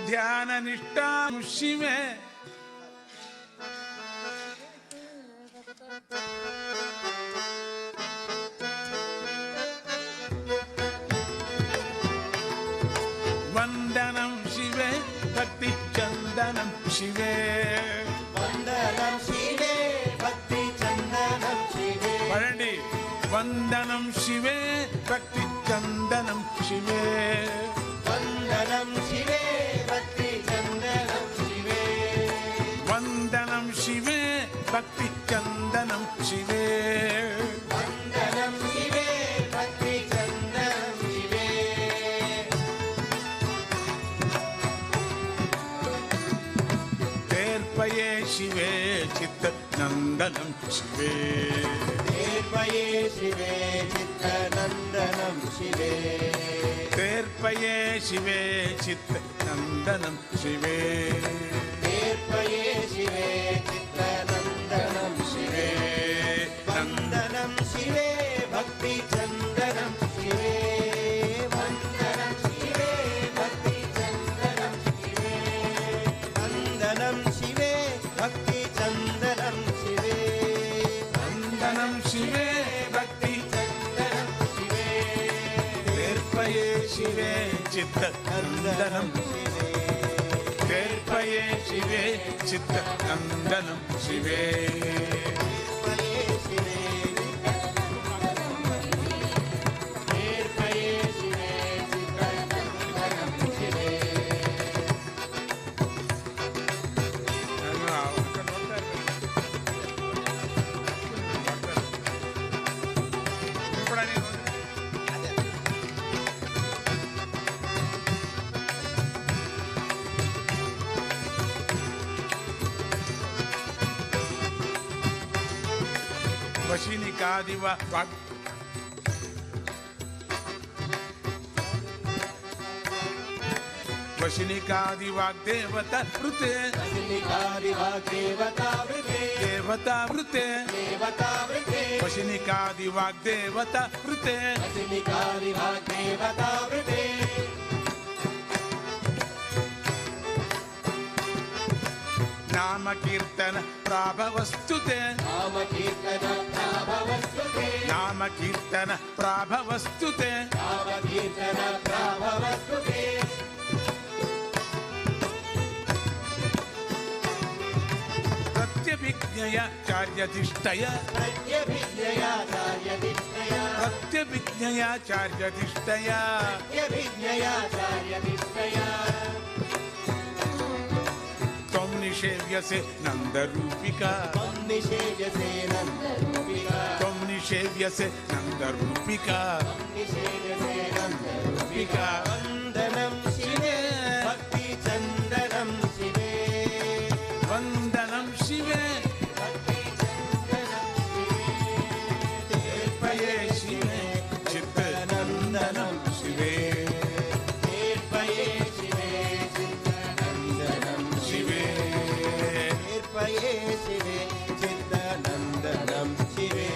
ध्यान निष्ठा शिवे वंदनम शिवे भक्ति चंदनम शिवे वंदनम शिवे भक्ति चंदनम शिवे पढ़ंడి वंदनम शिवे भक्ति चंदनम शिवे वंदनम शिवे भक्ति चंदनम शिवे वंदनम शिवे भक्ति चंदनम शिवे वंदनम शिवे भक्ति चंदनम शिवे तेर्पये शिवे चित्त नंदनम शिवे तेर्पये शिवे चित्त नंदनम शिवे तेर्पये शिवे चित्त नंदनम शिवे तेर्पये शिवे चित्त नंदनम शिवे वंदनम शिवे भक्ति चंदनम शिवे वंदनम शिवे भक्ति चंदनम शिवे वंदनम शिवे भक्ति चंदनम शिवे वंदनम शिवे भक्ति चंदनम शिवे तेर्पये शिवे चित्त नंदनम तेर्पये शिवे चित्त नंदनम शिवे तेर्पये शिवे तेर्पये शिवे चित्त नंदनम शिवे वशिनिकादिव वशिनिकादिवाग्देवता वृते वशिनिकादिवाग्देवता वृते देवता वृते देवता वृते वशिनिकादिवाग्देवता वृते वशिनिकादिवाग्देवता वृते नाम कीर्तन प्राभवस्तुते नाम कीर्तन प्राभवस्तुते नाम कीर्तन प्राभवस्तुते नाम कीर्तन प्राभवस्तुते प्रत्यभिज्ञयाचार्यधिष्ठय प्रत्यभिज्ञयाचार्यधिष्ठय प्रत्यभिज्ञयाचार्यधिष्ठय प्रत्यभिज्ञयाचार्यधिष्ठय त्वं निषेव्यसे नन्दरूपिका त्वं निषेव्यसे नन्दरूपिका त्वं निषेव्यसे नन्दरूपिका त्वं निषेव्यसे नन्दरूपिका वन्दनं शिवे भक्ति चन्दनं शिवे वन्दनं शिवे भक्ति चन्दनं शिवे तेर्पये शिवे चित्तनन्दनं शिवे तेर्पये शिवे चित्तनन्दनं शिवे तेर्पये शिवे चित्तनन्दनं शिवे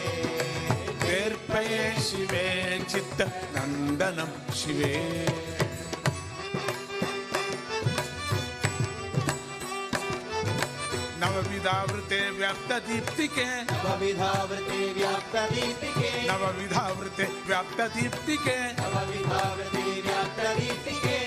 तेर्पये शिवे चित्तनन्दनं शिवे नवविधावृते व्याप्तदीप्तिके नवविधावृते व्याप्तदीप्तिके नवविधावृते व्याप्तदीप्तिके नवविधावृते व्याप्तदीप्तिके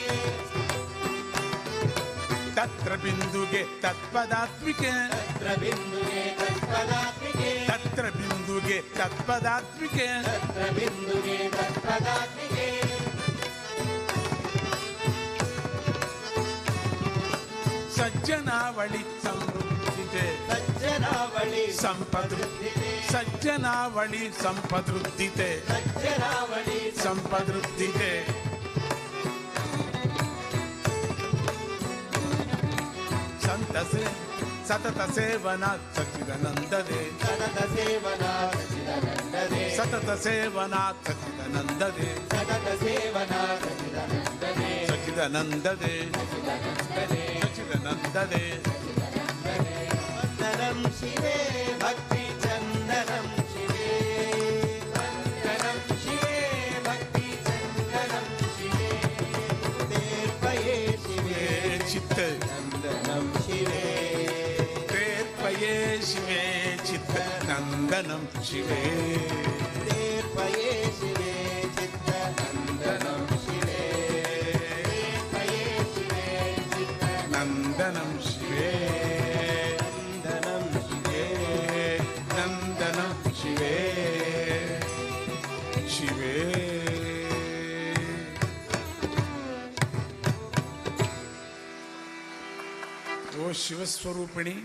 तत्र बिन्दुगे तत्पदात्मिके तत्र बिन्दुके तत्पदात्मिके तत्र बिन्दुगे तत्पदात्मिके तत्र बिन्दुके तत्पदात्मिके सज्जनावळि संवृद्धिते सज्जनावळि संपदृद्धिते सज्जनावळि संपदृद्धिते सज्जनावळि संपदृद्धिते संतसे सतत सेवना सच्चिदानन्ददे सतत सेवना सच्चिदानन्ददे सतत सेवना सच्चिदानन्ददे सतत सेवना सच्चिदानन्ददे सच्चिदानन्ददे सच्चिदानन्ददे वन्दनं शिवे भक्ति चन्दनं शिवे वन्दनं शिवे भक्ति चन्दनं शिवे तेर्पये शिवे नन्दनं शिवे दीपये शिवे चित्तनन्दनं शिवे दीपये शिवे नन्दनं शिवे नन्दनं शिवे नन्दनं शिवे शिवे ओ शिवस्वरूपिणी